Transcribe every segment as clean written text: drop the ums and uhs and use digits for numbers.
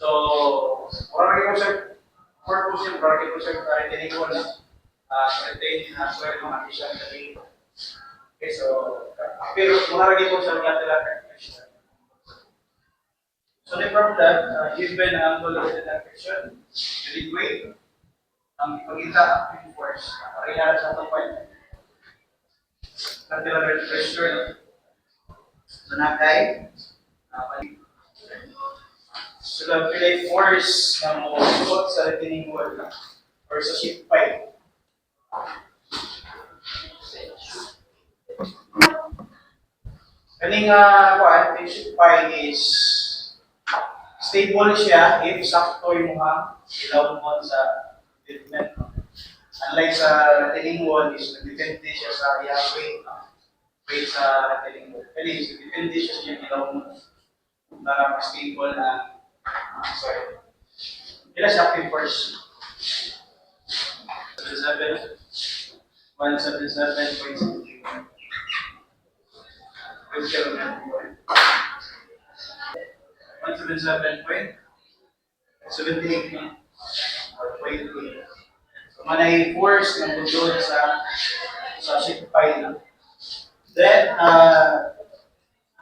So, mura lagi po siya, purpose yung mura lagi po siya tinig ko na retain na swell ng addition sa tinig. Okay, so, pero mura lagi po siya lateral reflection. So, from that, given ang angle of the reflection, you need weight, ang ipagkita ang force. Parehara sa itong point. Lateral reflection. So, nakay, so, pilay force na mo suot sa retaining wall or sa sheet pipe. Kaning sheet pipe is stable siya if sakto yung mga ilaw mo sa treatment. Unlike sa retaining wall is nagdepende siya sa weight, weight sa retaining wall. Kasi depende siya sa ilaw mo para mas stable na sorry. Kila siya first. 177.6. 177.78 or 0.8. So, manay force ng budod sa sheet pile. Then,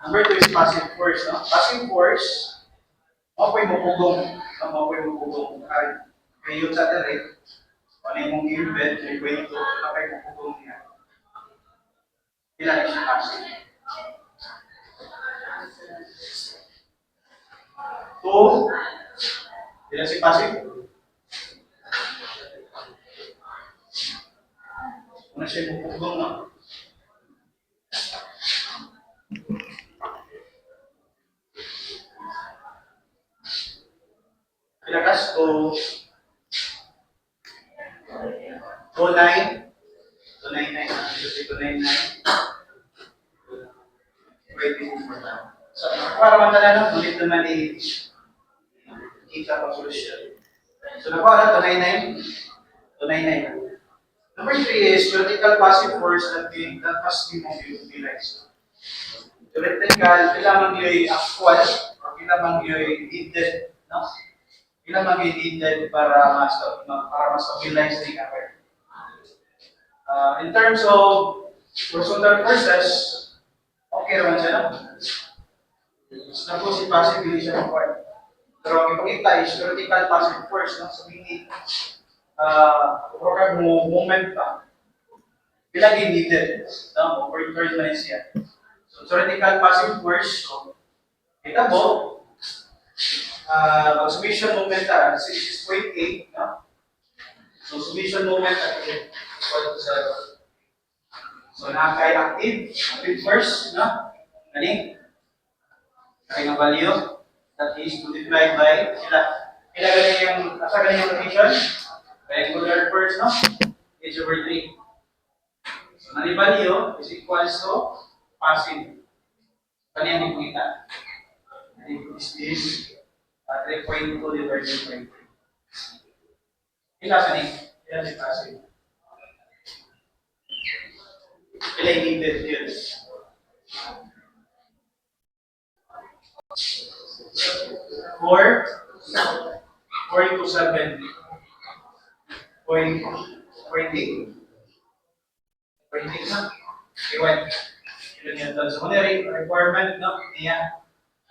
number 2 is passive force. No? Passive force, mapoy mapugong. Mapoy mapugong. Kayo sa dere, ano yung i-invent, 3.2, mapoy mapugong niya. Ilan siya passive? 2, ilan si passive? Una siya mapugong na. Ilakas to 2.9 so, para matala ulit naman kita pa solusyon. So, nakuha na 299. Number 3 is theoretical passive force that must be mobilized. Theoretical, kailangan yung actual o kailangan yung needed, no? Kailangan yung needed para ma-stabilize the cover. In terms of horizontal forces, okay naman siya, no? Napo si passive, hindi siya required. Pero ang ipakita is theoretical passive force, no? So, hindi program mo moment pa. Pilagi needed, no? For internal siya. So, theoretical passive force, so, kita mo, summation moment 6.8, no? So, summation moment at 0.7. So, nakakay active force, no? Galing? Kaya ng value, that is multiplied by, kila ganyan yung location, regular force, no? H over 3. So, nani value is equals to passive. Kanyan yung kita. This is 3.2 divided by 3. Ila sa ni? Ila si passive. Ila yung needed yun. 4 into 7. 0.8 na. Iwan. Yun yung tal. So, requirement, no? Niya.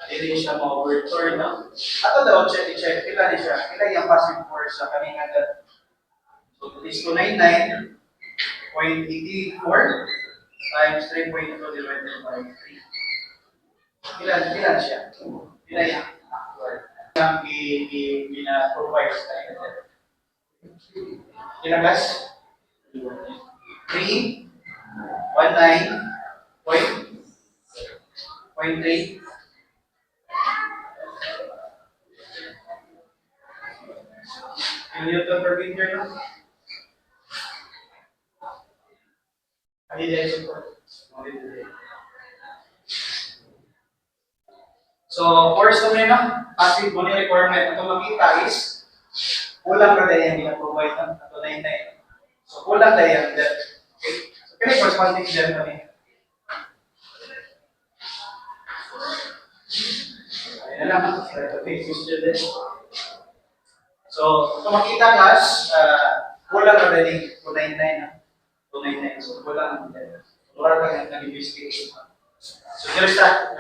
Hindi siya ma-overturn, no? Ato daw, check. Kila ni siya. Kila yung passive force sa kanina agad. So, it is 299.84 times 3.2 divided by 3. Kila siya? Kila yung ang pina-provide sa kanina. Kinagas? 3, 19.3. Newton per meter, no? Ano yung support? So, force naman na, passive mo requirement. Ito makita is, kulang na dahil yung pina-provide ng 299. So, kulang dahil yung that. Okay? So, kaya corresponding dyan kami. Ayan na lang. Ito, question din. So, kung makita class, kulang already 299 na. 299. So, kulang. Kulang ka nag-investigate. So, here's that.